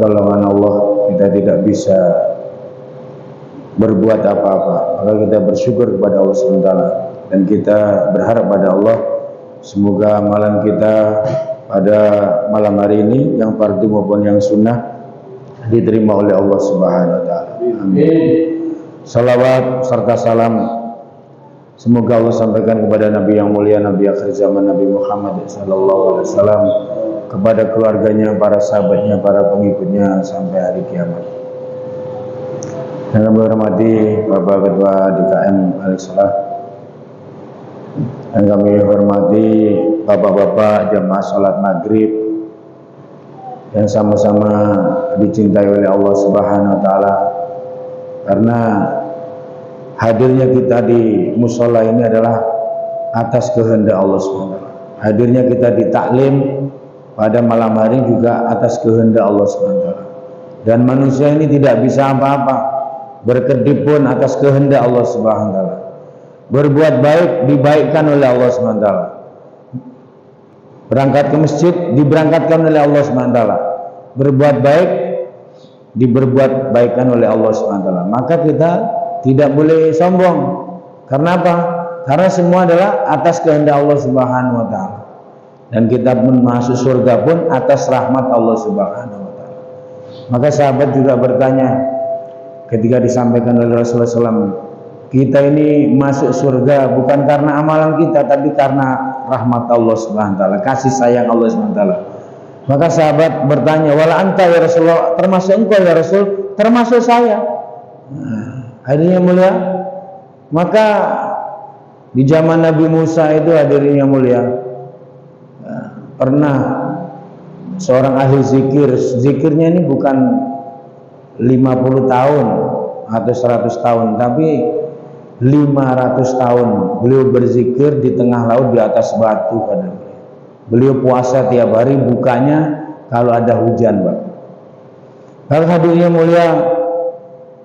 pertolongan Allah kita tidak bisa berbuat apa-apa, maka kita bersyukur kepada Allah SWT dan kita berharap pada Allah semoga amalan kita pada malam hari ini yang fardu maupun yang sunnah diterima oleh Allah Subhanahu wa taala. Amin. Salawat serta salam semoga Allah sampaikan kepada Nabi yang mulia, Nabi akhir zaman, Nabi Muhammad sallallahu alaihi wasallam, kepada keluarganya, para sahabatnya, para pengikutnya sampai hari kiamat. Dan kami hormati Bapak Ketua DKM Al-Salah, dan kami hormati Bapak-bapak jamaah sholat maghrib yang sama-sama dicintai oleh Allah Subhanahu wa taala, karena hadirnya kita di musola ini adalah atas kehendak Allah Subhanahu wa taala. Hadirnya kita di taklim pada malam hari juga atas kehendak Allah Subhanahu wa taala. Dan manusia ini tidak bisa apa-apa, berkedip pun atas kehendak Allah Subhanahu wa taala. Berbuat baik dibaikkan oleh Allah Subhanahu wa taala. Berangkat ke masjid diberangkatkan oleh Allah Subhanahu wa taala. Berbuat baik diberbuat baikkan oleh Allah Subhanahu wa taala. Maka kita tidak boleh sombong. Karena apa? Karena semua adalah atas kehendak Allah Subhanahu wa taala. Dan kita pun masuk surga pun atas rahmat Allah Subhanahu wa taala. Maka sahabat juga bertanya ketika disampaikan oleh Rasulullah SAW, kita ini masuk surga bukan karena amalan kita, tapi karena rahmat Allah Subhanahu wa taala, kasih sayang Allah Subhanahu wa taala. Maka sahabat bertanya, wala anta ya Rasulullah, termasuk engkau ya Rasul? Termasuk saya. Hadirnya mulia. Maka di zaman Nabi Musa itu hadirnya mulia, pernah seorang ahli zikir, zikirnya ini bukan 50 tahun atau 100 tahun, tapi 500 tahun beliau berzikir di tengah laut di atas batu. Beliau puasa tiap hari, bukanya kalau ada hujan, Pak. Kalau hadirnya mulia,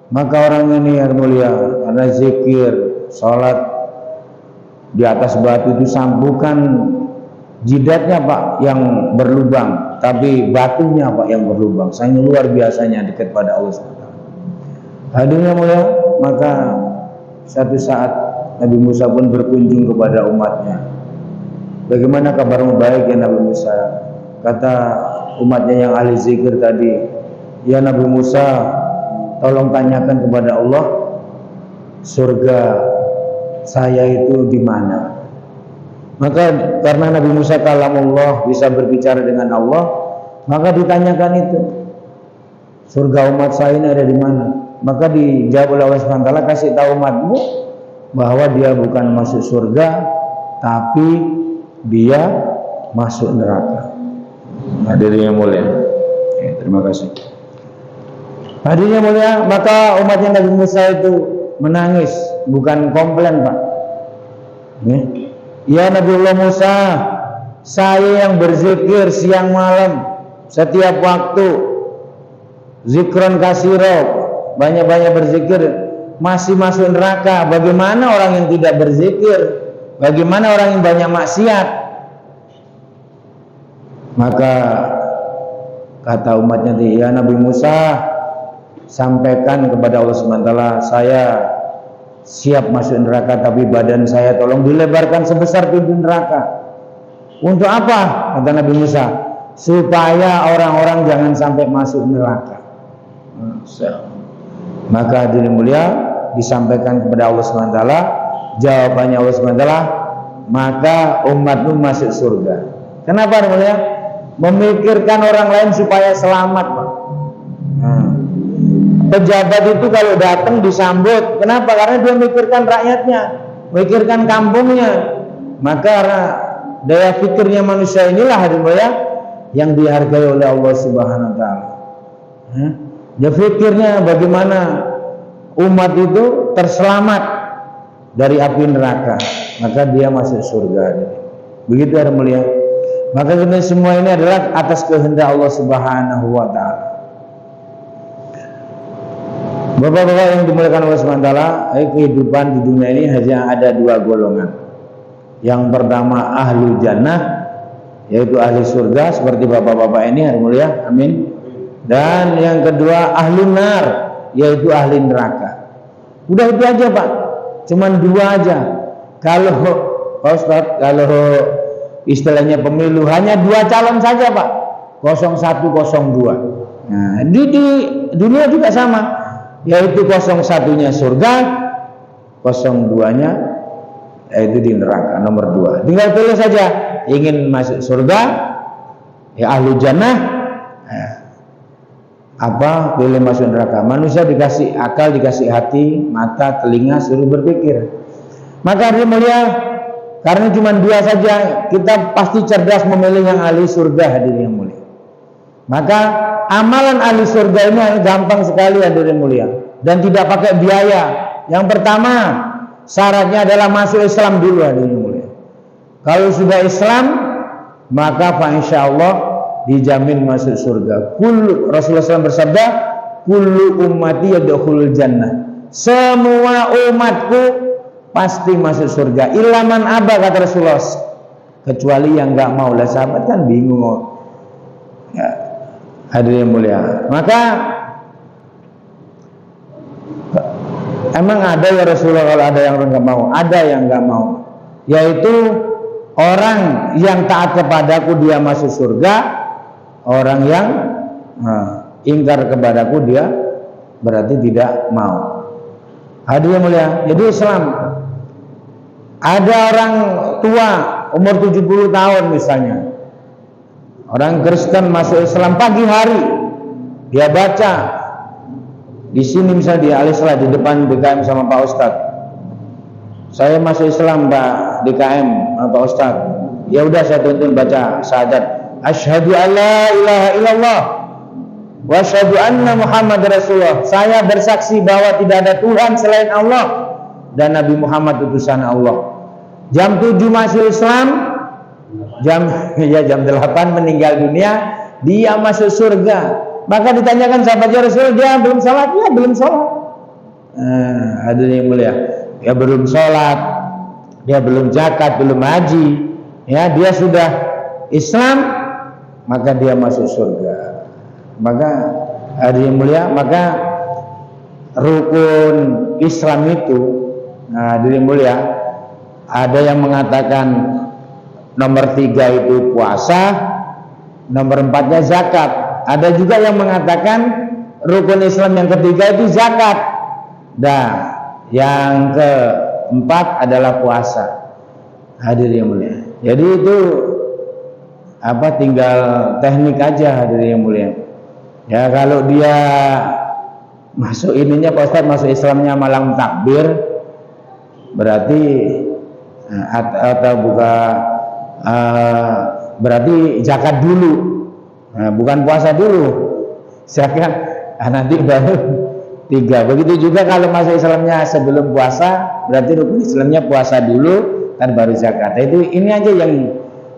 maka orang ini yang mulia karena zikir, sholat di atas batu itu bukan jidatnya Pak yang berlubang, tapi batunya Pak yang berlubang. Sangat luar biasanya dekat pada Allah SWT. Hadirnya mulia, maka satu saat Nabi Musa pun berkunjung kepada umatnya. Bagaimana kabarmu? Baik ya Nabi Musa. Kata umatnya yang ahli zikir tadi, ya Nabi Musa, tolong tanyakan kepada Allah, surga saya itu di mana? Maka karena Nabi Musa kalamullah, bisa berbicara dengan Allah, maka ditanyakan itu, surga umat saya ini ada di mana? Maka dijawab oleh Allah SWT, kasih tahu umatmu bahwa dia bukan masuk surga, tapi dia masuk neraka. Hadirin yang mulia, terima kasih. Hadirin yang mulia, maka umatnya Nabi Musa itu menangis, bukan komplain Pak. Ya Nabiullah Musa, saya yang berzikir siang malam, setiap waktu, zikron kasiro, banyak-banyak berzikir, masih masuk neraka. Bagaimana orang yang tidak berzikir? Bagaimana orang yang banyak maksiat? Maka kata umatnya, ya Nabi Musa, sampaikan kepada Allah SWT, saya siap masuk neraka, tapi badan saya tolong dilebarkan sebesar pintu neraka. Untuk apa? Kata Nabi Musa, supaya orang-orang jangan sampai masuk neraka. Maka hadirin mulia, disampaikan kepada Allah SWT, jawabannya Allah SWT, maka umatmu masuk surga. Kenapa mulia? Memikirkan orang lain supaya selamat Pak. Pejabat itu kalau datang disambut, kenapa? Karena dia mikirkan rakyatnya, mikirkan kampungnya. Maka daya pikirnya manusia inilah hadirin mulia yang dihargai oleh Allah Subhanahu wa taala. Dia pikirnya bagaimana umat itu terselamat dari api neraka, maka dia masuk surga. Begitu hadirin mulia. Maka semua ini adalah atas kehendak Allah Subhanahu wa taala. Bapak-bapak yang dimuliakan Allah SWT, kehidupan di dunia ini hanya ada dua golongan. Yang pertama ahlu jannah, yaitu ahli surga, seperti bapak-bapak ini, hadirin mulia, amin. Dan yang kedua ahlun nar, yaitu ahli neraka. Udah itu aja Pak, cuman 2 aja. Kalau Pak Ustadz, kalau istilahnya pemilu hanya 2 calon saja Pak, 01, 02. Nah, di dunia juga sama, yaitu 01-nya surga, 02-nya yaitu di neraka, nomor 2. Tinggal pilih saja, ingin masuk surga, ya ahlu jannah, apa pilih masuk neraka. Manusia dikasih akal, dikasih hati, mata, telinga, suruh berpikir. Maka dia mulia, karena cuma 2 saja, kita pasti cerdas memilih yang ahli surga, hadirin yang mulia. Maka amalan ahli surga ini gampang sekali, hadirin mulia, dan tidak pakai biaya. Yang pertama, syaratnya adalah masuk Islam dulu, hadirin yang mulia. Kalau sudah Islam, maka insyaallah dijamin masuk surga. Rasulullah SAW bersabda, kullu ummati yadkhulul jannah. Semua umatku pasti masuk surga. Ilaman aba, kata Rasulullah, kecuali yang nggak mau. Lah sahabat kan bingung. Ya, hadirin mulia. Maka emang ada ya Rasulullah kalau ada yang nggak mau? Ada yang nggak mau. Yaitu orang yang taat kepadaku dia masuk surga. Orang yang ingkar kepadaku dia berarti tidak mau. Hadirin mulia, jadi Islam ada orang tua umur 70 tahun misalnya, orang Kristen masuk Islam pagi hari, dia baca di sini misalnya di Alislah di depan DKM sama Pak Ustadz, saya masuk Islam Pak DKM Pak Ustadz, ya udah saya tuntun baca syahadat asyhadu alla ilaha illallah wa asyhadu anna Muhammad Rasulullah. Saya bersaksi bahwa tidak ada Tuhan selain Allah dan Nabi Muhammad utusan Allah. Jam 7 masuk Islam, jam 8 meninggal dunia, dia masuk surga. Maka ditanyakan sahabatnya Rasul, dia belum salat? Ya belum salat. Hadirin yang mulia, dia belum salat, dia belum zakat, belum haji, ya dia sudah Islam, maka dia masuk surga. Maka hadirin mulia, maka rukun Islam itu, hadirin mulia, ada yang mengatakan nomor 3 itu puasa, nomor 4-nya zakat. Ada juga yang mengatakan rukun Islam yang ketiga itu zakat. Nah, yang keempat adalah puasa. Hadirin yang mulia. Jadi itu tinggal teknik aja, hadirin yang mulia. Ya kalau dia masuk ininya Pak Ustadz, masuk Islamnya malam takbir, berarti atau berarti zakat dulu, bukan puasa dulu. Zakat nanti baru 3. Begitu juga kalau masuk Islamnya sebelum puasa, berarti rukun Islamnya puasa dulu dan baru zakat. Itu ini aja yang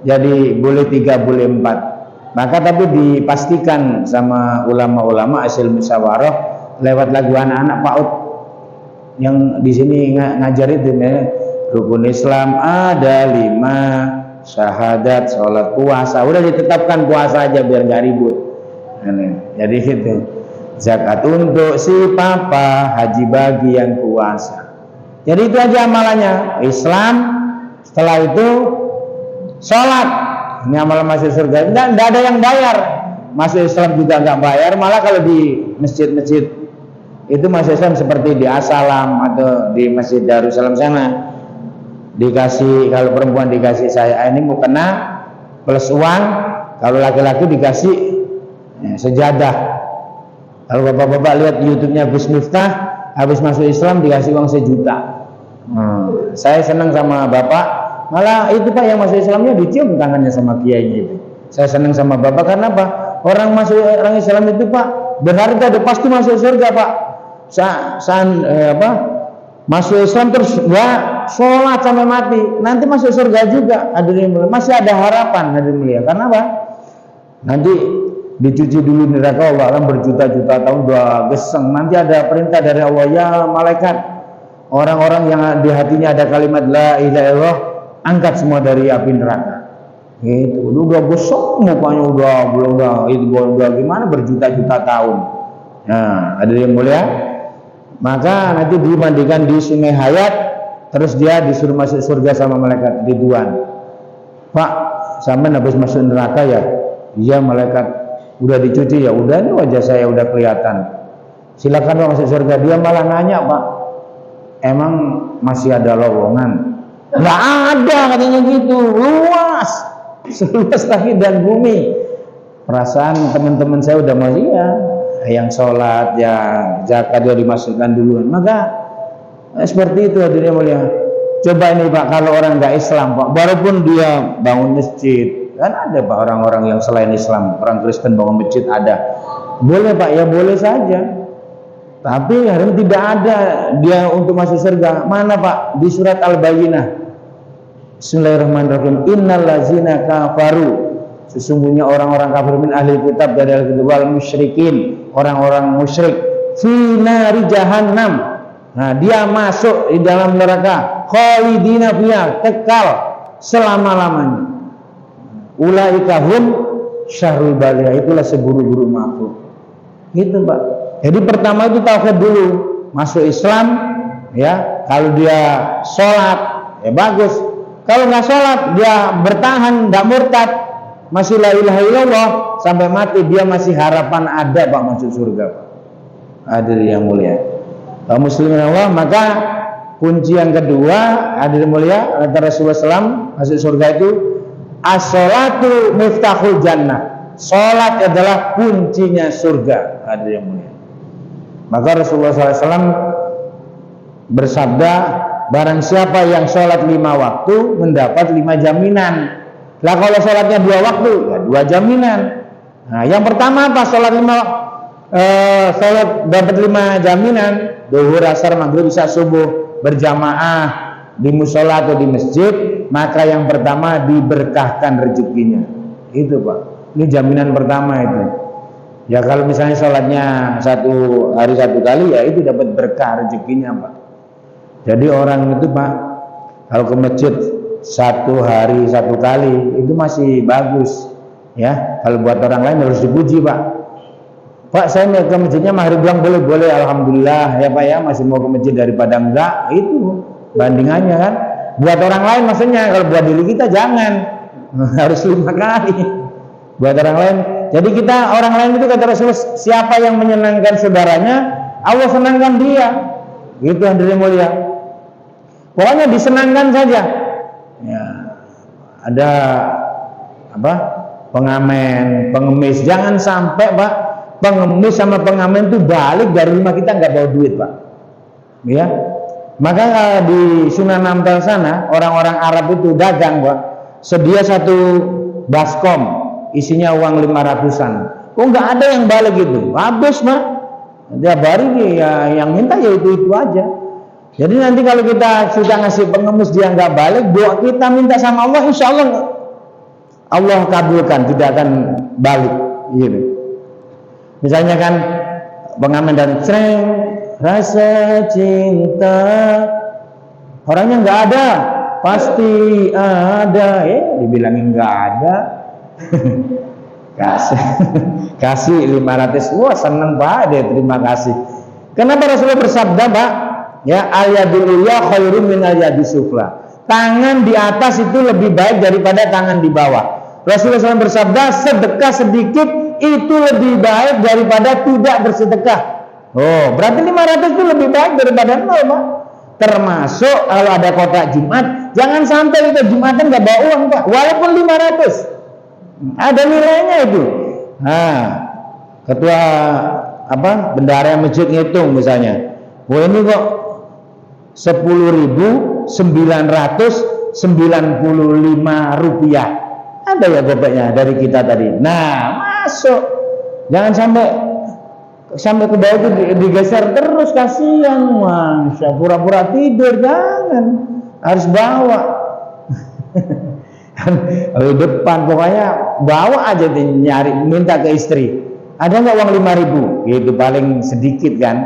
jadi boleh 3, boleh 4. Maka tapi dipastikan sama ulama-ulama hasil musyawarah lewat lagu anak-anak PAUD yang di sini ngajar itu, rukun Islam ada 5, syahadat, sholat, puasa. Udah ditetapkan puasa aja biar nggak ribut. Jadi itu zakat untuk si papa, haji bagi yang puasa. Jadi itu aja amalannya. Islam, setelah itu sholat, ini amalan masuk surga. Tidak ada yang bayar. Masuk Islam juga nggak bayar. Malah kalau di masjid-masjid itu masuk Islam seperti di As-Salam atau di Masjid Darussalam sana, dikasih, kalau perempuan dikasih saya ini mau kena plus uang, kalau laki-laki dikasih sejadah. Kalau bapak-bapak lihat YouTube-nya Gus Miftah, habis masuk Islam dikasih uang 1 juta. Saya senang sama bapak. Malah itu Pak yang masuk Islamnya dicium tangannya sama kiainya itu. Saya senang sama bapak karena apa? Orang Islam itu Pak berharga, dia pasti masuk surga Pak. Masuk Islam terus nggak sholat sampai mati, nanti masuk surga juga. Hadirin mulia, masih ada harapan hadirin mulia. Karena apa? Nanti dicuci dulu neraka Allah kan berjuta-juta tahun, doa geseng. Nanti ada perintah dari Allah, ya malaikat, orang-orang yang di hatinya ada kalimat la ilaha illallah, angkat semua dari api neraka. Gitu, udah gosong mukanya, udah gimana berjuta-juta tahun. Nah, ada yang mulia, maka nanti dimandikan di sungai hayat, terus dia disuruh masuk surga sama malaikat Ridwan. Pak, sampean habis masuk neraka ya? Iya malaikat, udah dicuci ya? Udah, nih wajah saya udah kelihatan. Silakan Pak masuk surga. Dia malah nanya, Pak, emang masih ada lowongan? Nggak ada katanya gitu, luas, seluas langit dan bumi. Perasaan teman-teman saya udah masih ya, yang sholat ya zakat dia dimasukkan duluan. Maka seperti itu hadirnya mulia. Coba ini Pak, kalau orang nggak Islam Pak, walaupun dia bangun masjid, kan ada Pak orang-orang yang selain Islam, orang Kristen bangun masjid ada. Boleh Pak, ya boleh saja. Tapi hari ini tidak ada dia untuk masuk surga. Mana Pak? Di surat Al-Bayyinah. Bismillahirrahmanirrahim. Innal ladzina kafaru, sesungguhnya orang-orang kafir min ahli kitab dari ahli kitab wal musyrikin, orang-orang musyrik, fi nari jahannam. Nah, dia masuk di dalam neraka, khalidina fiha, kekal selama-lamanya. Ulaika hum syarrul bariyah, itulah seburuk-buruk makhluk. Gitu Pak. Jadi pertama itu tauhid dulu, masuk Islam ya. Kalau dia sholat ya bagus. Kalau nggak sholat dia bertahan, nggak murtad, masih la ilaha illallah sampai mati, dia masih harapan ada Pak masuk surga Pak. Hadirin yang mulia, kaum muslimin Allah, maka kunci yang kedua hadirin mulia antara Rasulullah SAW masuk surga itu as-sholatu miftahul jannah. Sholat adalah kuncinya surga. Hadirin yang mulia, maka Rasulullah SAW bersabda, barang siapa yang sholat 5 waktu mendapat 5 jaminan. Lah kalau sholatnya 2 waktu ya 2 jaminan. Nah, yang pertama apa? Sholat dapat 5 jaminan, zuhur, asar, maghrib, isya, subuh berjamaah di musola atau di masjid, maka yang pertama diberkahkan rezekinya. Itu Pak, ini jaminan pertama itu. Ya kalau misalnya sholatnya 1 hari 1 kali ya itu dapat berkah rezekinya Pak. Jadi orang itu Pak, kalau ke masjid 1 hari 1 kali itu masih bagus ya. Kalau buat orang lain harus dipuji Pak. Pak, saya mau ke masjidnya maghrib bilang boleh, alhamdulillah ya Pak ya, masih mau ke masjid daripada enggak. Itu bandingannya kan. Buat orang lain maksudnya, kalau buat diri kita jangan harus 5 kali. Buat orang lain. Jadi kita orang lain itu kata Rasulullah, siapa yang menyenangkan saudaranya, Allah senangkan dia. Gitu hadirin mulia. Pokoknya disenangkan saja. Ya, ada apa? Pengamen, pengemis, jangan sampai Pak pengemis sama pengamen itu balik dari rumah kita nggak bawa duit Pak. Ya, maka di Sunan Ampel sana orang-orang Arab itu dagang Pak, sedia 1 baskom isinya uang 500-an. Kok nggak ada yang balik gitu? Habis Pak. Tiap hari ya yang minta ya itu aja. Jadi nanti kalau kita sudah ngasih pengemis dia nggak balik, doa kita minta sama Allah, insya Allah Allah kabulkan, tidak akan balik. Gitu. Misalnya kan pengamen dan sering rasa cinta, orangnya nggak ada, pasti ada, dibilangin nggak ada. kasih 500, wah seneng Pak dia, terima kasih. Kenapa Rasulullah bersabda Pak, ya al-yadul ulya khairun min al-yadis sufla, tangan di atas itu lebih baik daripada tangan di bawah. Rasulullah SAW bersabda, sedekah sedikit itu lebih baik daripada tidak bersedekah. Oh, berarti 500 itu lebih baik daripada 0 Pak. Termasuk kalau ada kotak Jumat, jangan sampai kita Jumatan nggak bawa uang Pak, walaupun 500. Ada nilainya itu. Nah, ketua bendahara masjid ngitung misalnya, wah ini kok 10.995 rupiah. Ada ya gopeknya dari kita tadi. Nah, masuk. Jangan sampai ke bawah itu digeser terus, kasihan. Masya, pura-pura tidur, jangan. Harus bawa. Di depan pokoknya bawa aja, nyari minta ke istri, ada nggak uang 5.000 gitu, paling sedikit kan,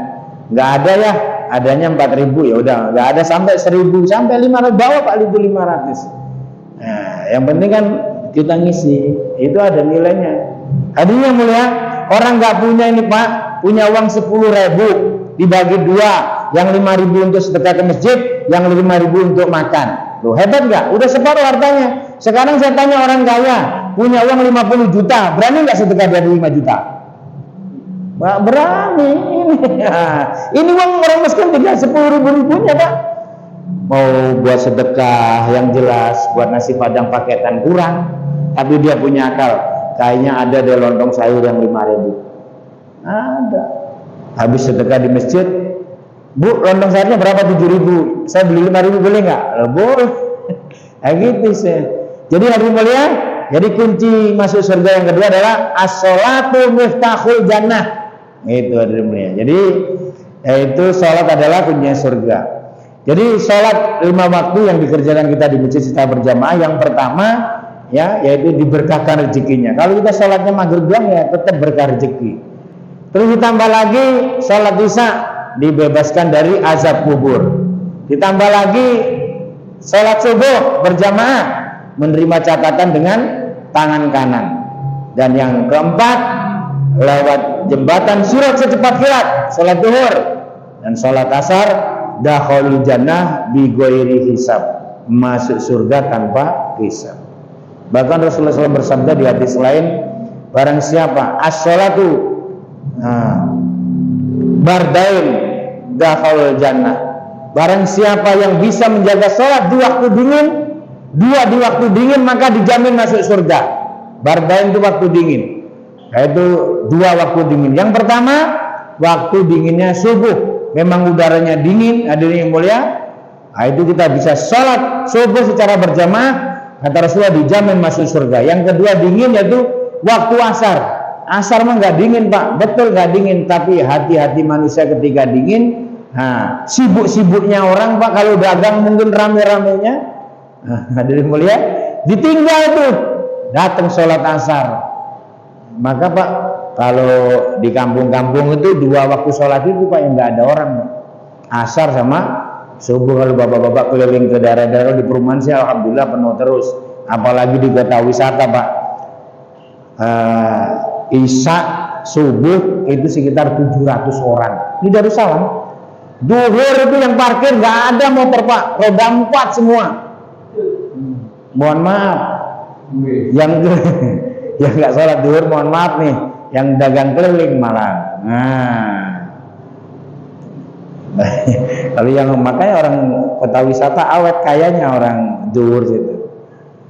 nggak ada ya, adanya 4.000, ya udah nggak ada sampai 1.000 sampai 500, bawa Pak itu 500. Nah, yang penting kan kita ngisi, itu ada nilainya. Hadirin yang mulia, orang nggak punya ini Pak, punya uang 10.000 dibagi 2, yang 5.000 untuk sedekah ke masjid, yang 5.000 untuk makan. Loh, hebat nggak? Udah separuh hartanya. Sekarang saya tanya orang kaya punya uang 50 juta, berani nggak sedekah dari 5 juta? Pak, berani. Ini uang orang miskin tinggal 10.000 Pak. Mau buat sedekah yang jelas, buat nasi padang paketan kurang, tapi dia punya akal. Kayaknya ada deh lontong sayur yang 5.000. Ada. Habis sedekah di masjid, Bu, lontong sayurnya berapa? 7.000. Saya beli 5.000 boleh nggak? Boleh. Gitu sih. Jadi hadirin mulia, jadi kunci masuk surga yang kedua adalah as-sholatu miftahul jannah. Itu hadirin mulia. Jadi yaitu sholat adalah kunci surga. Jadi sholat 5 waktu yang dikerjakan kita di masjid secara berjamaah, yang pertama ya yaitu diberkahkan rezekinya. Kalau kita sholatnya maghrib doang ya tetap berkah rezeki. Terus ditambah lagi sholat isya dibebaskan dari azab kubur. Ditambah lagi sholat subuh berjamaah menerima catatan dengan tangan kanan. Dan yang keempat, lewat jembatan surat secepat kilat, sholat duhur dan sholat asar, dakhalul jannah bi ghairi hisab, masuk surga tanpa hisab. Bahkan Rasulullah SAW bersabda di hadis lain, barang siapa as-sholatu bardain dakhalul jannah, barang siapa yang bisa menjaga sholat di waktu dingin, 2 di waktu dingin, maka dijamin masuk surga. Bardain itu waktu dingin, yaitu 2 waktu dingin. Yang pertama, waktu dinginnya subuh, memang udaranya dingin, hadirin yang mulia. Nah, itu kita bisa sholat subuh secara berjamaah, kata Rasulullah dijamin masuk surga. Yang kedua dingin yaitu waktu asar. Asar mah nggak dingin Pak, betul nggak dingin, tapi hati-hati manusia ketika dingin. Nah, sibuk-sibuknya orang Pak, kalau dagang mungkin rame-ramenya. Nah, hadirin mulia, ditinggal tuh, datang sholat asar. Maka Pak, kalau di kampung-kampung itu 2 waktu sholat itu Pak yang nggak ada orang Pak. Asar sama subuh. Kalau bapak-bapak keliling ke daerah-daerah di perumahan sih alhamdulillah penuh terus. Apalagi di kota wisata Pak. Isya subuh itu sekitar 700 orang di Darussalam. Duhur itu yang parkir nggak ada motor Pak, roda 4 semua. Mohon maaf, yang nggak sholat duhur mohon maaf nih, yang dagang keliling malah. Nah, kalau yang makanya orang kota wisata awet kayaknya orang duhur situ.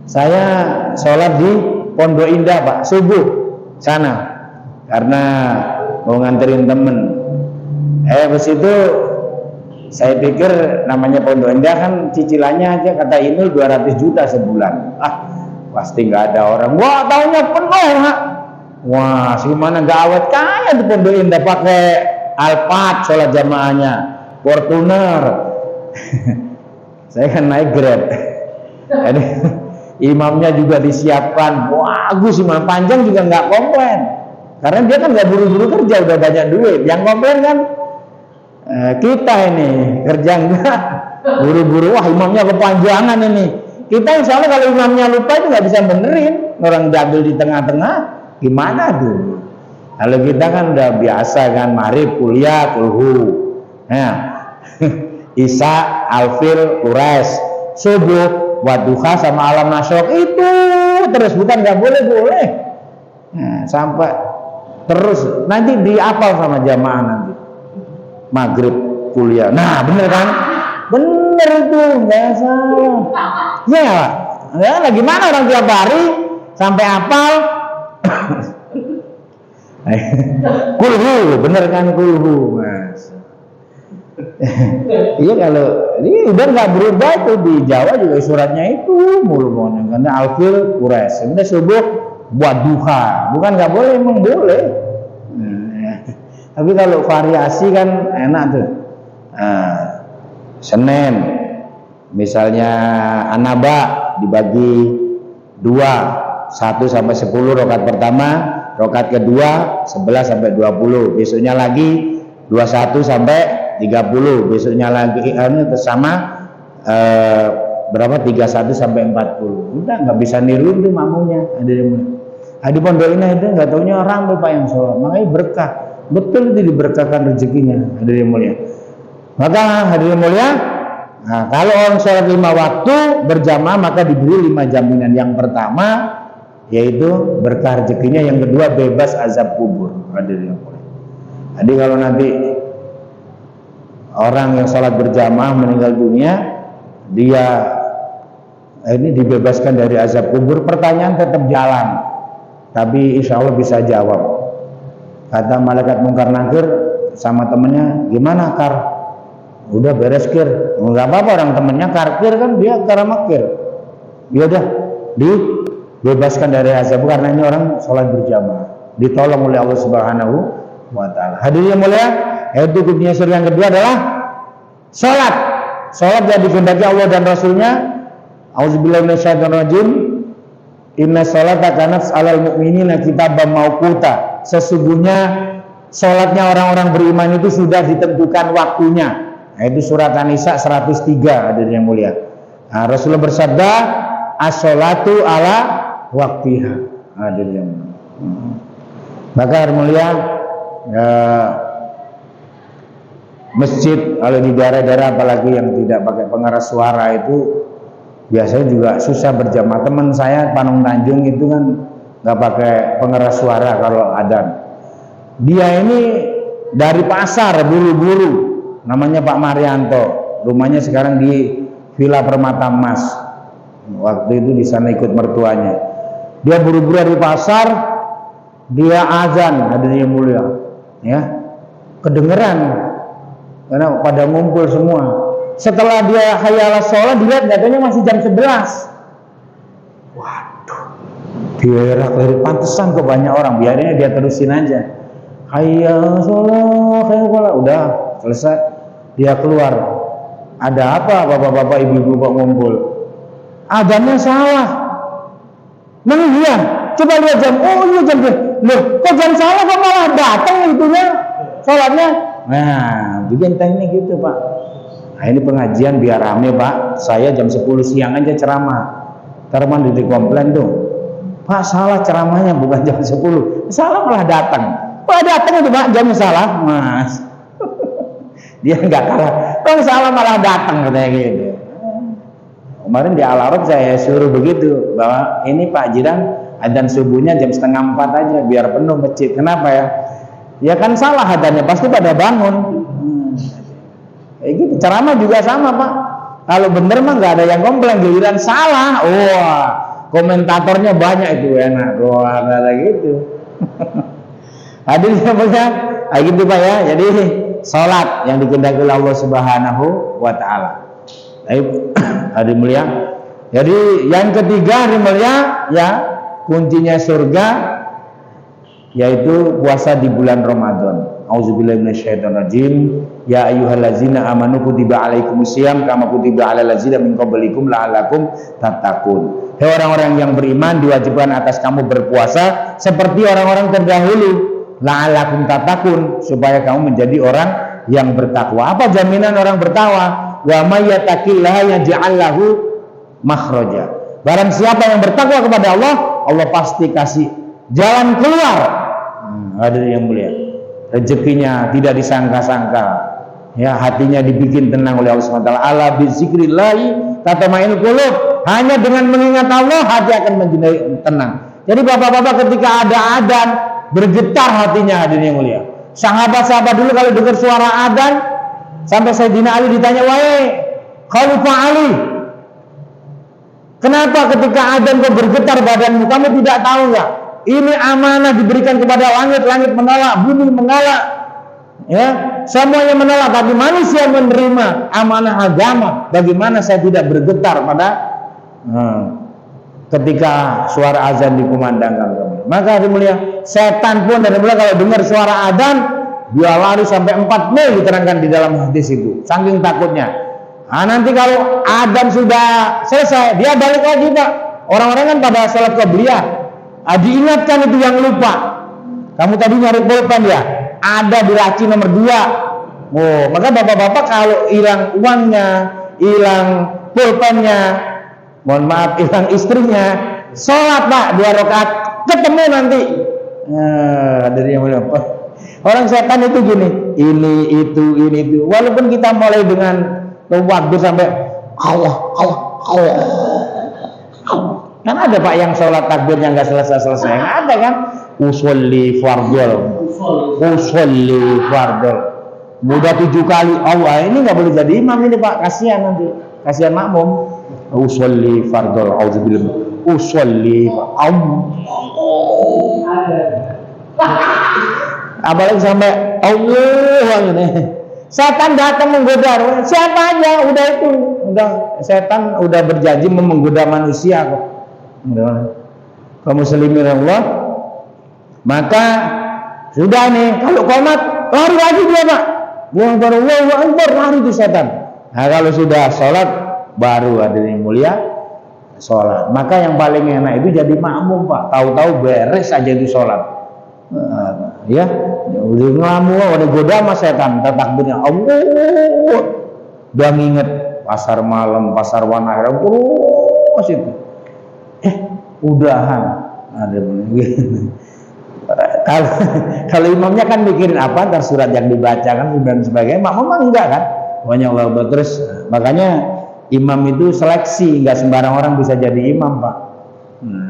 Saya sholat di Pondok Indah Pak, subuh sana karena mau nganterin temen. Habis itu saya pikir namanya Pondok Indah kan cicilannya aja kata ini 200 juta sebulan. Pasti nggak ada orang. Wah, tahunya penuh Pak. Wah, gimana nggak awet kaya di Pondok Indah, pakai Alphard sholat jamaahnya, Fortuner. Saya kan naik Grab. Jadi imamnya juga disiapkan bagus, imam panjang juga nggak komplain, karena dia kan nggak buru-buru kerja, udah banyak duit. Yang komplain kan kita ini kerja enggak buru-buru, wah imamnya kepanjangan ini. Kita insya Allah kalau imamnya lupa itu nggak bisa benerin, orang diambil di tengah-tengah, gimana tuh? Kalau kita kan udah biasa kan, maghrib kuliah kulhu, ya. Isya alfil ures, subuh waduha sama alam nasyok itu terus, bukan nggak boleh. Nah, sampai terus nanti diapal sama jamaah nanti maghrib kuliah. Nah bener kan, bener itu nggak salah ya Pak. Ya gimana orang tiap hari sampai apal. Kulhu bener kan, kulhu Mas. Iya, kalau ini udah nggak berubah tuh, di Jawa juga suratnya itu mulu karena alfil kures, udah subuh buat duha, bukan nggak boleh, emang boleh. Tapi kalau variasi kan enak tuh. Senin misalnya anaba dibagi 2, 1 sampai 10 rakaat pertama, rakaat kedua 11 sampai 20, besoknya lagi 21 sampai 30, besoknya lagi sama berapa 31 sampai 40. Udah nggak bisa niruin tuh makmunya. Di pondok ini itu nggak taunya orang Pak yang sholat, makanya berkah. Betul itu diberkahkan rezekinya, hadirin mulia. Maka hadirin mulia, nah, kalau orang sholat 5 waktu berjamaah maka diberi 5 jaminan. Yang pertama yaitu berkah rezekinya, yang kedua bebas azab kubur, hadirin mulia. Jadi kalau nanti orang yang sholat berjamaah meninggal dunia, dia ini dibebaskan dari azab kubur. Pertanyaan tetap jalan, tapi insya Allah bisa jawab. Kata malaikat mungkar nakir sama temennya, gimana Kar? Udah beres Kir. Nggak apa-apa, orang temennya karkir kan, dia karamakir. Ya udah dibebaskan dari azab karena ini orang sholat berjamaah, ditolong oleh Allah Subhanahu wa Ta'ala. Hadirin yang mulia, itu kuncinya surga yang kedua adalah sholat. Sholat yang dikehendaki Allah dan Rasulnya. Auzubillahi minasyaitonirrajim. Inna sholata kanat 'alal mu'minina kitaban mauquta. Sesungguhnya sholatnya orang-orang beriman itu sudah ditentukan waktunya. Itu surat An-Nisa 103, hadirin yang mulia. Nah, Rasulullah bersabda, as-sholatu ala waktiha, hadirin yang mulia. Maka hadirin mulia, masjid kalau di daerah-daerah apalagi yang tidak pakai pengeras suara itu biasanya juga susah berjamaah. Teman saya Panung Tanjung itu kan nggak pakai pengeras suara kalau adzan. Dia ini dari pasar buru-buru, namanya Pak Marianto, rumahnya sekarang di Villa Permata Emas. Waktu itu di sana ikut mertuanya. Dia buru-buru dari pasar, dia azan, hadirin yang mulia, ya, kedengeran karena pada ngumpul semua. Setelah dia hayalah sholat, dilihat katanya masih jam 11. Waduh, dia dari pantesan kok banyak orang, biarinnya dia terusin aja. Hayalah sholat, udah selesai, dia keluar. Ada apa bapak-bapak ibu-ibu kok ngumpul? Adanya salah. Mana dia? Coba lihat jam. Oh iya jam. Loh, kok jam salah kok malah datang itunya sholatnya? Nah, bikin teknik gitu Pak. Nah, ini pengajian biar rame Pak. Saya jam 10 siang aja ceramah. Terman di komplain tuh, Pak salah ceramahnya, bukan jam 10. Salah malah datang. Pak datang itu Pak, jamnya salah Mas. Dia nggak kalah. Bang salah malah datang katanya gitu. Kemarin di Al-Arab saya suruh begitu, bahwa ini Pak Jiran adzan subuhnya jam 3:30 aja biar penuh masjid. Kenapa ya? Ya kan salah adzannya, pasti pada bangun. Gitu. Ceramah juga sama Pak. Kalau bener mah nggak ada yang komplain, giliran salah, wah komentatornya banyak itu enak, wah nggak ada gitu. Hadirin sekalian, gitu Pak ya. Jadi sholat yang dikehendaki oleh Allah Subhanahu wa Ta'ala. Hadirin mulia. Jadi yang ketiga hadirin mulia, ya kuncinya surga yaitu puasa di bulan Ramadan. Auzubillahi minasyaitonirrajim. Ya ayyuhallazina amanu kutiba alaikumusiyam kama kutiba alal ladzina min qablikum la'allakum tattaqun. Hai orang-orang yang beriman, diwajibkan atas kamu berpuasa seperti orang-orang terdahulu, la'allakum tattaqun, supaya kamu menjadi orang yang bertakwa. Apa jaminan orang bertakwa? Wa may yattaqillaha yaj'al lahu makhraja. Barang siapa yang bertakwa kepada Allah, Allah pasti kasih jalan keluar. Hadirin yang mulia, rezekinya tidak disangka-sangka, ya, hatinya dibikin tenang oleh Allah SWT. Ala bizikrillahi tatma'innul qulub. Hanya dengan mengingat Allah hati akan menjadi tenang. Jadi bapak-bapak ketika ada adzan bergetar hatinya, hadirin yang mulia. Sahabat-sahabat dulu kalau dengar suara adzan, sampai Sayyidina Ali ditanya, wahai Khalifah Ali, kenapa ketika adzan kau bergetar badanmu? Kamu tidak tahu nggak? Ini amanah diberikan kepada langit, langit menolak, bumi menolak, ya, semuanya menolak, tapi manusia menerima amanah agama. Bagaimana saya tidak bergetar pada ketika suara azan dikumandangkan? Maka mulia, setan pun dari mulai kalau dengar suara azan dia lari sampai 4 mil, diterangkan di dalam hadis itu, saking takutnya. Nah, nanti kalau azan sudah selesai, dia balik lagi Pak. Orang-orang kan pada salat qabliyah. Diingatkan itu yang lupa. Kamu tadi nyari pulpen ya? Ada di laci nomor 2. Oh, maka bapak-bapak kalau hilang uangnya, hilang pulpennya, mohon maaf hilang istrinya, sholat Pak 2 rakaat ketemu nanti. Dari yang apa? Orang setan itu gini, ini itu. Walaupun kita mulai dengan waktu sampai Allah. Kan ada Pak yang sholat takbirnya nggak selesai. Ada kan? Usolli fardol. Mudah 7 kali. Allah ini nggak boleh jadi imam ini Pak. Kasihan nanti. Kasihan makmum. Usolli fardol. Auzubillah. Usolli. Apalagi sampai Allah ini. Setan datang menggoda. Siapa aja udah itu. Setan udah berjanji menggoda manusia kok. Kaum muslimin Allah, maka sudah nih kalau qomat lari lagi dia Pak. Allahu Akbar, lari itu setan. Nah kalau sudah sholat baru hadirin mulia sholat. Maka yang paling enak itu jadi makmum Pak. Tahu-tahu beres aja itu sholat. Ya, udah ngelamun, udah goda sama setan. Takbirnya Allah, udah nginget pasar malam, pasar wanara terus itu. Udahan ada begini. Kalau imamnya kan mikirin apa ntar surat yang dibacakan dan sebagainya, makmum enggak kan, banyak Allah. Terus makanya imam itu seleksi, nggak sembarang orang bisa jadi imam Pak.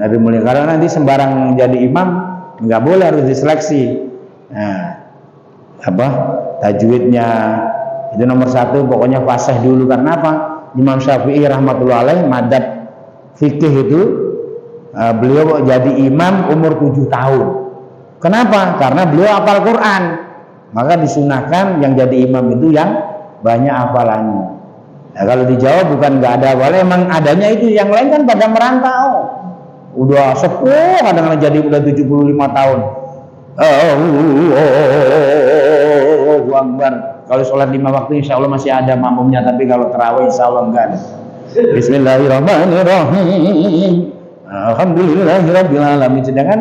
Dari mulai karena nanti sembarang jadi imam nggak boleh, harus diseleksi. Nah, apa tajwidnya itu nomor 1, pokoknya fasih dulu. Karena apa? Imam Syafi'i rahmatullah alaih madhab fikih itu beliau jadi imam umur 7 tahun. Kenapa? Karena beliau hafal Quran. Maka disunahkan yang jadi imam itu yang banyak hafalannya. Nah, kalau di Jawa bukan nggak ada hafalan, emang adanya itu. Yang lain kan pada merantau. Udah sepuh, kadang-kadang jadi udah 75 tahun. Allahu Akbar. Kalau sholat 5 waktu insya Allah masih ada makmumnya, tapi kalau tarawih insya Allah enggak ada. Bismillahirrahmanirrahim. Alhamdulillahirabbil alamin. Sedangkan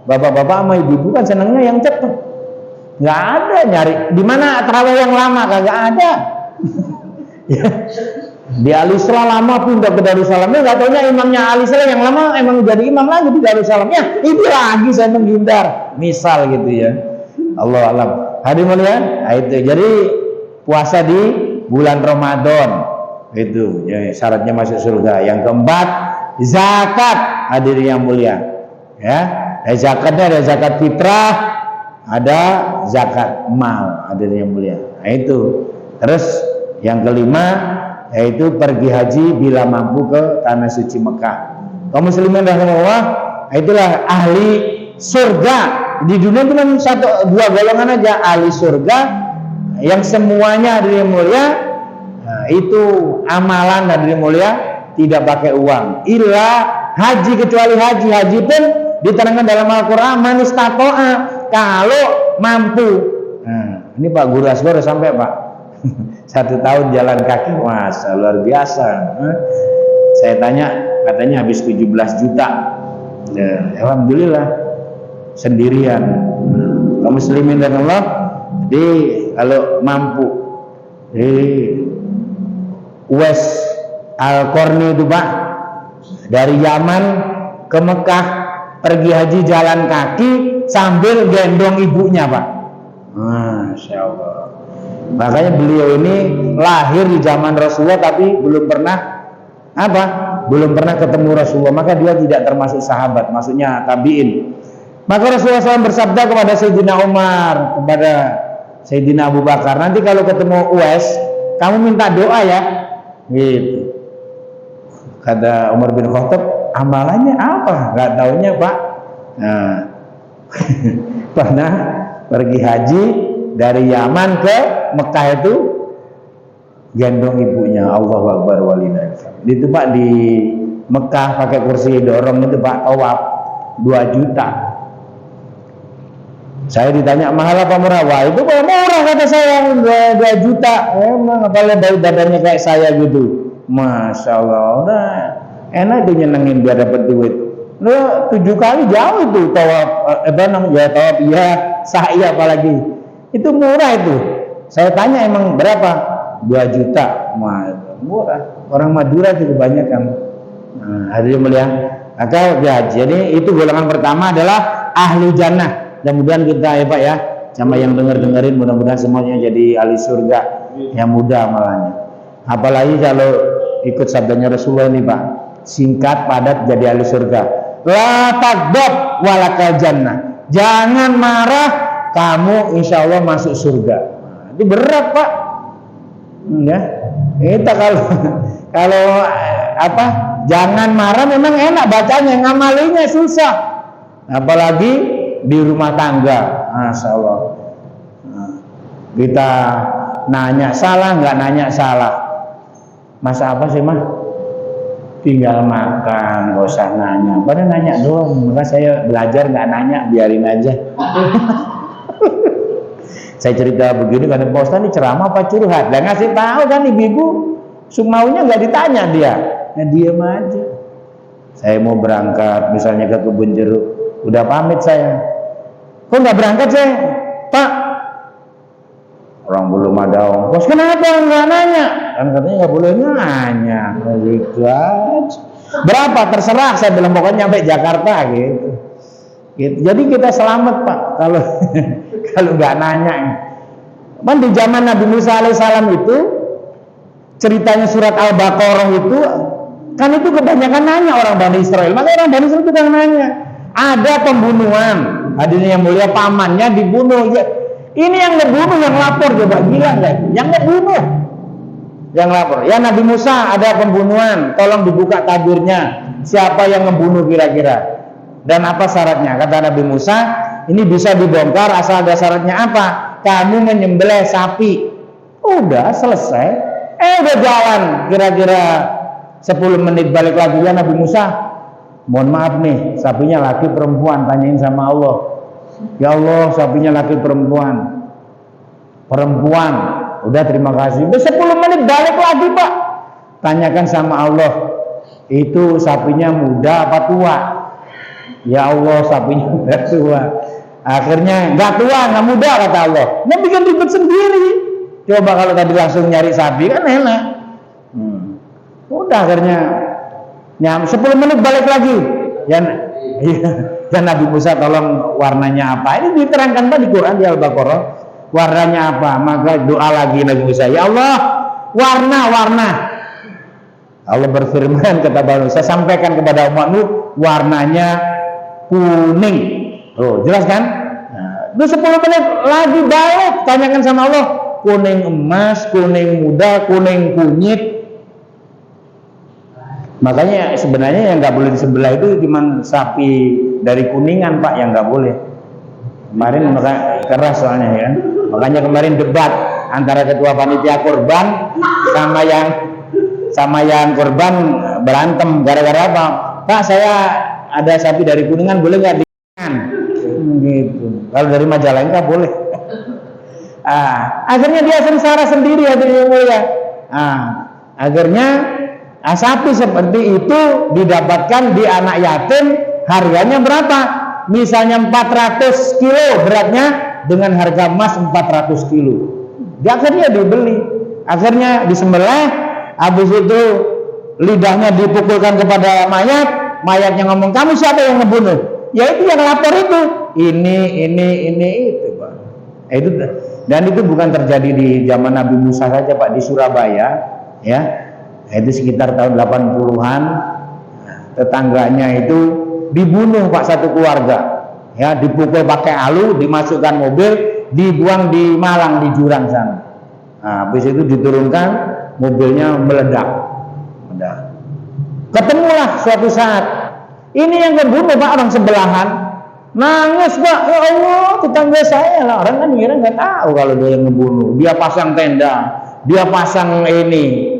bapak-bapak sama ibu-ibu kan senangnya yang cepet. Nggak ada nyari di mana tarawih yang lama, kagak ada. Di Alisra lama pindah ke Darussalamnya, nggak taunya imamnya Alisra yang lama emang jadi imam lagi di Darussalam. Ya itu lagi saya menghindar, misal gitu ya. Allah alam. Hadirin mulia, itu jadi puasa di bulan Ramadan itu ya, syaratnya masuk surga. Yang keempat, zakat. Hadirin yang mulia, ya, zakatnya ada zakat fitrah, ada zakat mal. Hadirin yang mulia, nah itu. Terus yang kelima yaitu pergi haji bila mampu ke tanah suci Mekah. Kaum muslimin rahimahullah, itulah ahli surga. Di dunia cuma 1-2 golongan aja ahli surga yang semuanya hadirin mulia. Nah, itu amalan hadirin mulia tidak pakai uang. Illa haji, kecuali haji. Haji pun diterangkan dalam Al-Quran man istata'a, kalau mampu. Nah, ini Pak Guru Asgor sampai Pak 1 tahun jalan kaki, masa luar biasa. Saya tanya, katanya habis 17 juta. Nah, alhamdulillah sendirian. Kaum muslimin dan Allah, jadi kalau mampu di Uwais Al-Qarni itu Pak, dari Yaman ke Mekah pergi haji jalan kaki sambil gendong ibunya Pak. Masya Allah. Makanya beliau ini lahir di zaman Rasulullah tapi belum pernah apa? Belum pernah ketemu Rasulullah, maka dia tidak termasuk sahabat, maksudnya tabiin. Maka Rasulullah SAW bersabda kepada Sayyidina Umar, kepada Sayyidina Abu Bakar, nanti kalau ketemu Uwais, kamu minta doa ya. Gitu. Kata Umar bin Khattab, amalannya apa? Gak taunya Pak. Nah, pernah pergi haji dari Yaman ke Mekah itu gendong ibunya. Allahu Akbar walillahil hamd. Itu Pak di Mekah pakai kursi dorong itu Pak, tawaf 2 juta. Saya ditanya mahal apa murah? Wah itu kalau murah kata saya 2 juta. Emang apalagi dari badannya kayak saya gitu. Masya Allah, udah enak itu nyenengin biar dapat duit. Lo 7 kali jauh itu tawaf, tawaf ya sa'i apalagi. Itu murah itu. Saya tanya emang berapa? 2 juta. murah. Orang Madura itu kebanyakan. Nah, hadirin mulia. Maka ya, jadi itu golongan pertama adalah ahlu jannah. Mudah-mudahan kita ya Pak ya, sama yang dengerin mudah-mudahan semuanya jadi ahli surga yang mudah amalannya. Apalagi kalau ikut sabdanya Rasulullah ini Pak, singkat padat jadi ahli surga. La taghdab walakal jannah. Jangan marah, kamu insya Allah masuk surga. Nah, itu berat Pak. Ya, kita kalau apa? Jangan marah memang enak bacanya, ngamalinya susah. Apalagi di rumah tangga, Masya Allah. Nah, kita nanya salah, nggak nanya salah. Masa apa sih mah? Tinggal makan, nggak usah nanya. Padahal nanya doang. Maka saya belajar nggak nanya, biarin aja. Saya cerita begini karena Pak Ustaz ini ceramah apa curhat? Dan ngasih tahu kan ibu-ibu, sumaunya nggak ditanya dia. Nah, diam aja. Saya mau berangkat misalnya ke kebun jeruk, udah pamit saya. Kok nggak berangkat saya? Pak, orang belum ada ongkos. Kenapa nggak nanya? Kan katanya nggak boleh nanya. Gitu aja. Berapa terserah, saya bilang pokoknya sampai Jakarta gitu. Jadi kita selamat Pak kalau kalau nggak nanya. Kan di zaman Nabi Musa alaihissalam itu ceritanya surat Al-Baqarah itu kan itu kebanyakan nanya orang Bani Israel. Maka orang Bani Israel juga nanya. Ada pembunuhan, hadirin yang mulia, pamannya dibunuh. Ya, ini yang ngebunuh yang lapor coba, gila nggak? Yang ngebunuh yang lapor. Ya Nabi Musa ada pembunuhan, tolong dibuka tabirnya. Siapa yang ngebunuh kira-kira? Dan apa syaratnya? Kata Nabi Musa, ini bisa dibongkar asal ada syaratnya apa? Kamu menyembelih sapi. Udah selesai. Udah jalan kira-kira 10 menit balik lagi ya Nabi Musa. Mohon maaf nih, sapinya laki perempuan, tanyain sama Allah. Ya Allah, sapinya laki perempuan. Perempuan. Udah terima kasih. Udah 10 menit balik lagi Pak. Tanyakan sama Allah. Itu sapinya muda apa tua? Ya Allah, sapinya udah tua. Akhirnya nggak tua, nggak muda kata Allah. Dia bikin ribet sendiri. Coba kalau tadi langsung nyari sapi kan enak. Udah akhirnya 10 menit balik lagi. Ya Nabi Musa tolong warnanya apa? Ini diterangkan Pak di Quran di Al-Baqarah. Warnanya apa? Maka doa lagi Nabi Musa. Ya Allah, warna. Allah berfirman kata Bani Musa, sampaikan kepada umatmu warnanya kuning. Oh, jelas kan? Nah, 10 menit lagi balik, tanyakan sama Allah, kuning emas, kuning muda, kuning kunyit. Makanya sebenarnya yang nggak boleh disebelah itu cuma sapi dari Kuningan Pak, yang nggak boleh. Kemarin maka keras soalnya ya kan. Makanya kemarin debat antara ketua panitia kurban sama yang kurban berantem gara-gara apa? Pak, saya ada sapi dari Kuningan, boleh nggak dikan? Gitu. Kalau dari Majalengka boleh. Akhirnya dia sengsara sendiri hadirin mulia. Akhirnya sapi seperti itu didapatkan di anak yatim, harganya berapa? Misalnya 400 kilo beratnya dengan harga emas 400 kilo. Akhirnya dibeli, akhirnya disembelih, habis itu lidahnya dipukulkan kepada mayat. Mayatnya ngomong, kamu siapa yang ngebunuh? Ya itu yang lapor itu. Ini itu Pak. Itu dan itu bukan terjadi di zaman Nabi Musa saja Pak, di Surabaya ya. Itu sekitar tahun 80-an. Tetangganya itu dibunuh Pak, satu keluarga. Ya, dipukul pakai alu, dimasukkan mobil, dibuang di Malang di jurang sana. Nah, habis itu diturunkan, mobilnya meledak. Ketemulah suatu saat, ini yang kebunuh Pak, orang sebelahan, nangis Pak, ya Allah, tetangga saya lah. Orang kan ngira nggak tahu kalau dia yang ngebunuh. Dia pasang tenda, dia pasang ini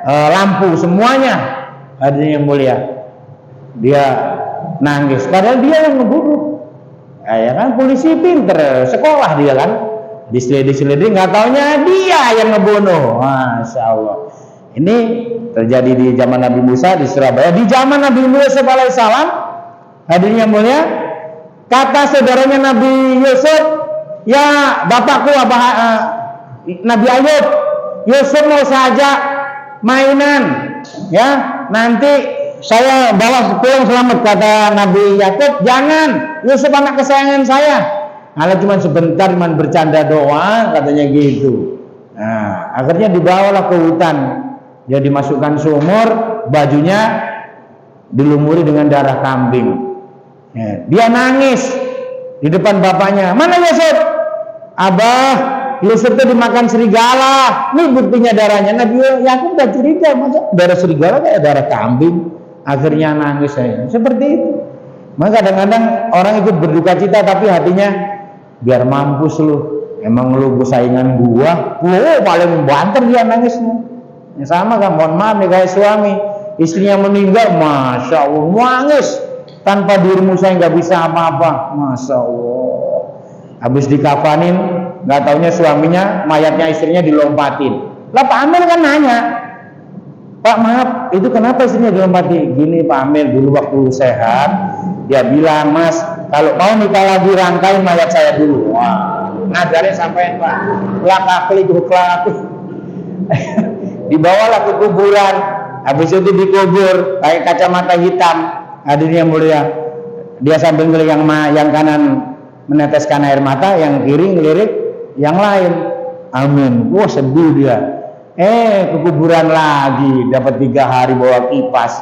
lampu semuanya. Hadirin yang mulia, dia nangis, padahal dia yang ngebunuh. Ya kan, polisi pinter, sekolah dia kan, diselidik nggak taunya dia yang ngebunuh. Masya Allah. Ini terjadi di zaman Nabi Musa di Surabaya. Di zaman Nabi Musa alaihissalam, hadirin yang mulia, kata saudaranya Nabi Yusuf, ya bapakku Nabi Ayub, Yusuf mau saja mainan, ya nanti saya bawa pulang selamat, kata Nabi Yakub. Jangan, Yusuf anak kesayangan saya. Kalau cuma sebentar, cuma bercanda doang, katanya gitu. Nah, akhirnya dibawalah ke hutan. Dia dimasukkan sumur, bajunya dilumuri dengan darah kambing. Ya, dia nangis di depan bapaknya. Mana Yusuf? Abah, Yusuf itu dimakan serigala. Ini buktinya darahnya. Nabi Yakub udah curiga, masa darah serigala kayak darah kambing. Akhirnya nangis saya. Seperti itu. Maka kadang-kadang orang ikut berduka cita tapi hatinya biar mampus lu. Emang lu saingan gua. Paling banter dia nangisnya. Ya sama kan, mohon maaf nih kayak suami, istrinya meninggal, masya Allah nangis. Tanpa dirimu saya nggak bisa apa-apa, masya Allah. Habis dikafanin, nggak taunya suaminya, mayatnya istrinya dilompatin. Lah Pak Amir kan nanya, Pak maaf, itu kenapa istrinya dilompatin? Gini Pak Amir, dulu waktu sehat, dia bilang, Mas, kalau mau nikah lagi rangkai mayat saya dulu. Wah, ngajarin sampai Pak, lakakli kelaki. Dibawalah ke kuburan, habis itu dikubur pakai kacamata hitam. Hadirin yang mulia, dia sambil ngelirik yang kanan meneteskan air mata, yang kiri ngelirik yang lain. Amin. Wah sedih dia. Ke kuburan lagi, dapat 3 hari bawa kipas.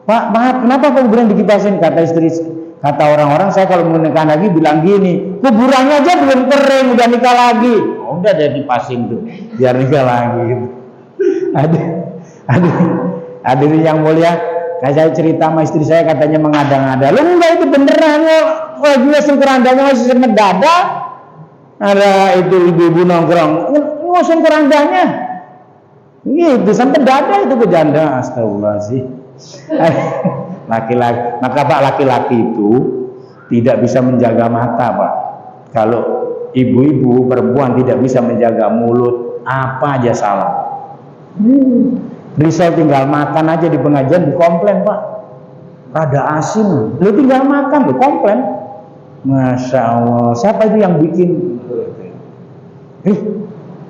Pak maaf, kenapa kuburan dikipasin? Kata istri, kata orang-orang, saya kalau mau nikah lagi bilang gini, kuburannya aja belum kering udah nikah lagi. Udah dia kipasin tuh, biar nikah lagi. Hadirin yang mulia, saya cerita sama istri saya, katanya mengada-ngada. Lu enggak, itu beneran lo. Lagi langsung kerandanya masih semet dada. Ada itu ibu-ibu nongkrong, ngosong kerandanya. Gitu sampai dada itu ke janda. Astagfirullahaladzim. Laki-laki, maka Pak, laki-laki itu tidak bisa menjaga mata Pak. Kalau ibu-ibu perempuan tidak bisa menjaga mulut, apa aja salah. Risau tinggal makan aja di pengajian dikomplain Pak, rada asin, lu tinggal makan dikomplain. Masya Allah, siapa itu yang bikin?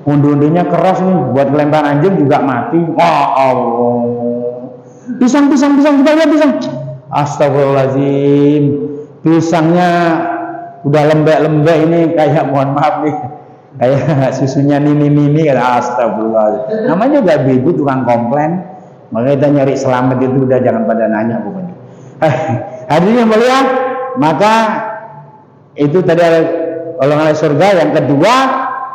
Undu-undunya keras nih, buat lempar anjing juga mati. Wah Allah, pisang kita lihat pisang. Astagfirullahaladzim, pisangnya udah lembek-lembek ini, kayak mohon maaf nih, kayak susunya nini-nini. Astagfirullah. Namanya juga ibu tukang komplain. Makanya kita nyari selamat itu udah jangan pada nanya pokoknya. Hadirin yang mulia, maka itu tadi golongan surga. Yang kedua,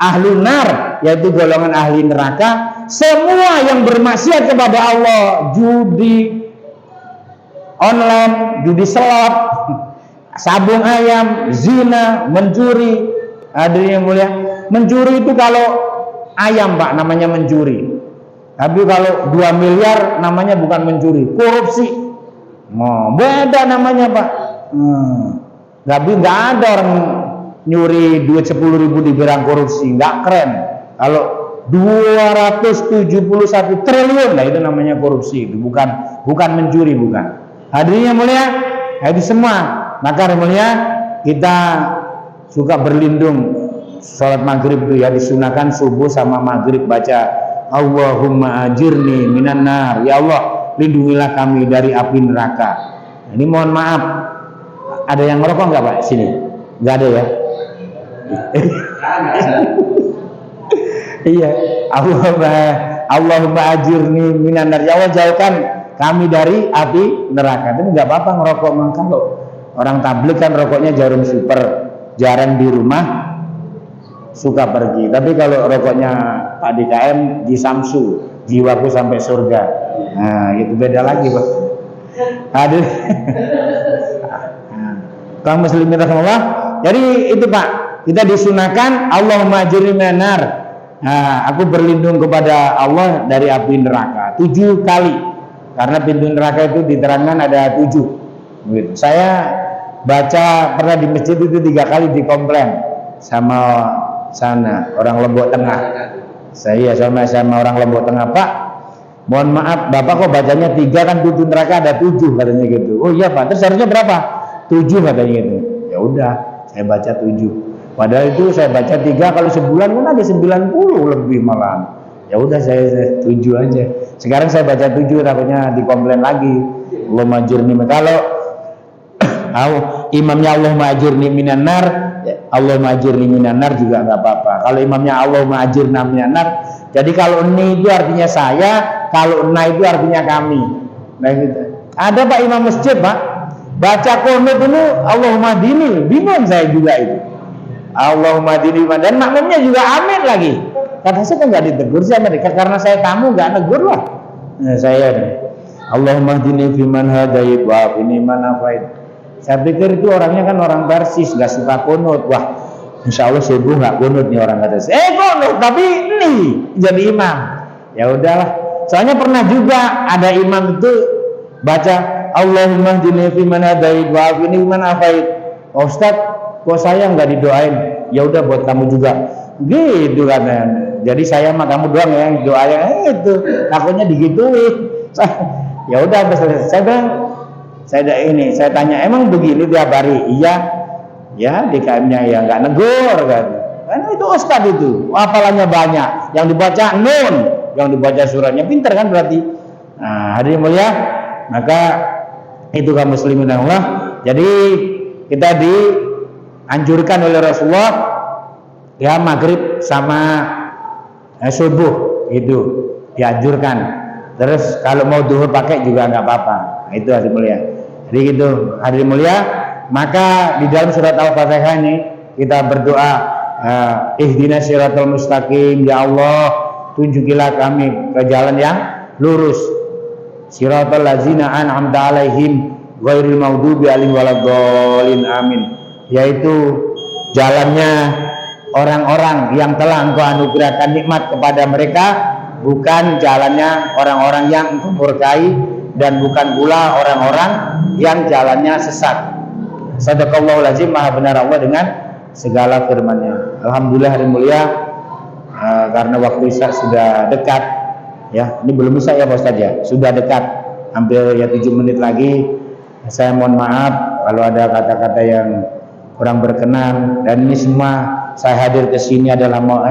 ahli nar, yaitu golongan ahli neraka. Semua yang bermaksiat kepada Allah, judi online, judi slot, sabung ayam, zina, mencuri. Hadirin yang mulia, mencuri itu kalau ayam Pak namanya mencuri, tapi kalau 2 miliar namanya bukan mencuri, korupsi. Beda namanya Pak. Tapi nggak ada orang nyuri duit 10.000 dibilang korupsi, nggak keren. Kalau 271 triliun, nah itu namanya korupsi, itu bukan mencuri, bukan. Hadirin yang mulia, itu semua. Maka yang mulia, kita suka berlindung sholat maghrib itu ya, disunahkan subuh sama maghrib baca Allahumma ajirni minan nar, ya Allah lindungilah kami dari api neraka. Ini mohon maaf, ada yang ngerokok nggak Pak sini? Nggak ada ya? Iya, Allahumma ajirni minan nar, ya Allah jauhkan kami dari api neraka. Tapi nggak apa-apa ngerokok. Kalau orang tabligh kan rokoknya jarum super, jarang di rumah, suka pergi. Tapi kalau rokoknya Pak DKM di Samsu, jiwaku sampai surga. Nah itu beda lagi Pak. Hadir kaum muslimin rahimahullah. Jadi itu Pak, kita disunahkan Allahumma ajirni minan nar. Nah, aku berlindung kepada Allah dari api neraka 7 kali, karena pintu neraka itu diterangkan ada 7 gitu. Saya baca pernah di masjid itu 3 kali dikomplain sama sana orang Lombok Tengah. Saya sama orang Lombok Tengah, Pak mohon maaf Bapak kok bacanya 3, kan pintu neraka ada 7 katanya gitu. Oh iya Pak, terus harusnya berapa? 7 katanya gitu. Ya udah saya baca 7. Padahal itu saya baca 3 kalau sebulan kan ada 90 lebih malah. Ya udah saya 7 aja. Sekarang saya baca 7 takutnya dikomplain lagi. Allah majirni. Kalau imamnya Allah majirni minan nar, Allah majirni minan nar juga nggak apa-apa. Kalau imamnya Allah majirna minan nar, jadi kalau ni itu artinya saya, kalau na itu artinya kami. Nah gitu. Ada Pak imam masjid Pak, baca qunut dulu Allahumma dini, bingung saya juga itu. Allahumma dini, dan makmumnya juga amin lagi. Kata saya kan nggak ditegur sih mereka, karena saya tamu nggak negur lah. Nah, saya Allahumma dini fiman hadait wa ini man afait. Saya pikir itu orangnya kan orang Persis, nggak suka kunut. Wah, insya Allah subuh nggak kunut nih orang kata saya. Kunut tapi ini jadi imam. Ya udahlah. Soalnya pernah juga ada imam itu baca Allahumma dini fiman hadait wa ini man afait. Oh, Ustaz, kok saya nggak didoain? Ya udah buat kamu juga. Gitu katanya. Jadi saya sama kamu doang yang doanya itu. Takutnya digituin. Ya udah, saya bilang, saya tanya, emang begini tiap hari? Iya. Ya, DKM-nya ya nggak negur kan. Karena itu ustad itu, hafalannya banyak. Yang dibaca nun, yang dibaca suratnya pintar kan berarti. Nah, hadirin mulia, maka itu kaum muslimin Allah. Jadi kita dianjurkan oleh Rasulullah ya maghrib sama subuh itu dianjurkan. Terus kalau mau duhur pakai juga nggak apa-apa. Nah, itu hadirin mulia. Jadi gitu hadirin mulia. Maka di dalam surat Al-Fatihah ini kita berdoa ihdinas siratal mustaqim, ya Allah tunjukilah kami ke jalan yang lurus. Siratal ladzina an'amta alaihim ghairil maghdubi alaihim waladdallin amin. Yaitu jalannya orang-orang yang telah Engkau anugerahkan nikmat kepada mereka, bukan jalannya orang-orang yang Engkau murkai, dan bukan pula orang-orang yang jalannya sesat. Sadaqallahul azim, maha benar Allah dengan segala firman-Nya. Alhamdulillah hari mulia, karena waktu Isya sudah dekat ya, ini belum Isya ya Pak Ustadz ya, sudah dekat hampir ya 7 menit lagi. Saya mohon maaf kalau ada kata-kata yang kurang berkenan, dan ini semua saya hadir ke sini adalah mau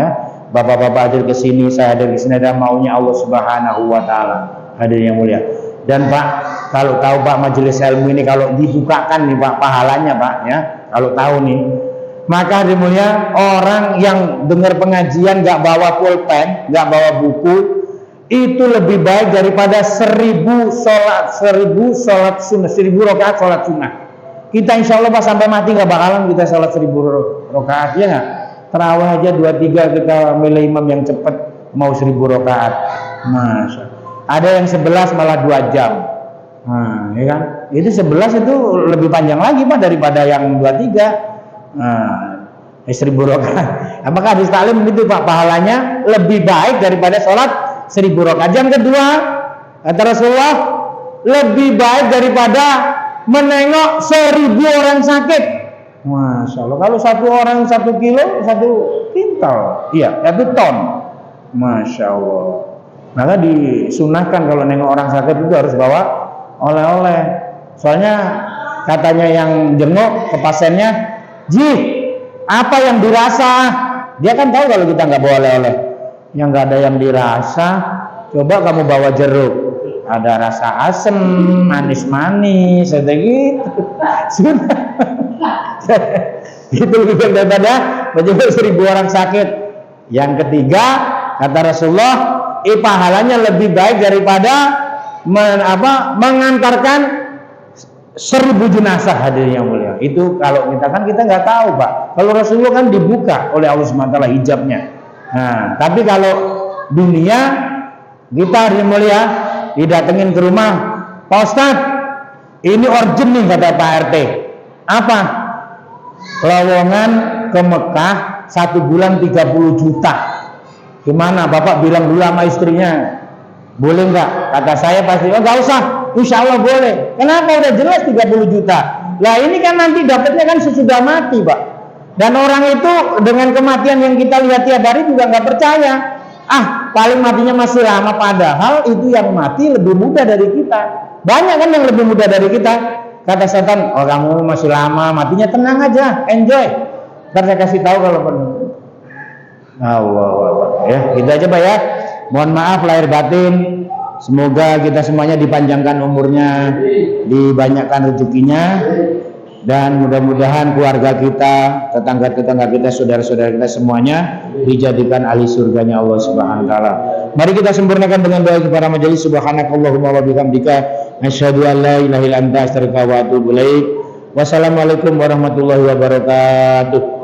bapak-bapak hadir ke sini, saya hadir ke sini adalah maunya Allah Subhanahu wa taala. Hadirin yang mulia. Dan Pak, kalau tahu Pak majelis ilmu ini kalau dibukakan nih Pak pahalanya Pak ya, kalau tahu nih, maka hadirin mulia, orang yang dengar pengajian nggak bawa pulpen, nggak bawa buku, itu lebih baik daripada 1000 sholat sunnah, 1000 rakaat sholat sunnah. Kita insya Allah Pak sampai mati nggak bakalan kita sholat 1000 rakaat ya nggak? Terawih aja 2-3 kita milih imam yang cepat mau 1000 rakaat. Masya. Ada yang 11 malah 2 jam. Nah, ya kan? Itu 11 itu lebih panjang lagi Pak daripada yang 23. Nah, 1000 rakaat. Apakah hadis taklim itu Pak pahalanya lebih baik daripada sholat 1000 rakaat. Yang kedua, kata Rasulullah, lebih baik daripada menengok 1000 orang sakit. Masya Allah. Kalau 1 orang 1 kilo, 1 kintal, iya 1 ton. Masya Allah. Maka disunahkan kalau nengok orang sakit itu harus bawa oleh-oleh. Soalnya katanya yang jenguk ke pasiennya, Ji, apa yang dirasa? Dia kan tahu kalau kita nggak bawa oleh-oleh. Yang nggak ada yang dirasa, coba kamu bawa jeruk. Ada rasa asem, manis-manis, ada gitu. Sudah. Itu lebih baik daripada menjenguk 1000 orang sakit. Yang ketiga, kata Rasulullah, pahalanya lebih baik daripada mengantarkan 1000 jenazah. Hadirin yang mulia. Itu kalau kita nggak tahu Pak. Kalau Rasulullah kan dibuka oleh Allah SWT hijabnya. Nah, tapi kalau dunia kita hadirin mulia didatengin ke rumah, Pak Ustadz, ini urgent nih kata Pak RT. Apa? Lowongan ke Mekah 1 bulan 30 juta. Gimana Bapak bilang dulu sama istrinya, boleh nggak? Kata saya pasti, oh nggak usah, insya Allah boleh. Kenapa? Udah jelas 30 juta. Lah ini kan nanti dapatnya kan sesudah mati Pak. Dan orang itu dengan kematian yang kita lihat tiap hari juga nggak percaya. Ah, paling matinya masih lama, padahal itu yang mati lebih muda dari kita. Banyak kan yang lebih muda dari kita. Kata setan, oh kamu masih lama, matinya tenang aja, enjoy. Ntar saya kasih tahu kalau perlu. Allah, ya, gitu aja Pak ya. Mohon maaf lahir batin. Semoga kita semuanya dipanjangkan umurnya, dibanyakkan rezekinya, dan mudah-mudahan keluarga kita, tetangga-tetangga kita, saudara-saudara kita semuanya dijadikan ahli surganya Allah Subhanahu wa taala. Mari kita sempurnakan dengan doa kepada majelis. Subhanakallahumma wa bihamdika asyhadu an la ilaha illa anta astaghfiruka wa atubu ilaik. Wassalamualaikum warahmatullahi wabarakatuh.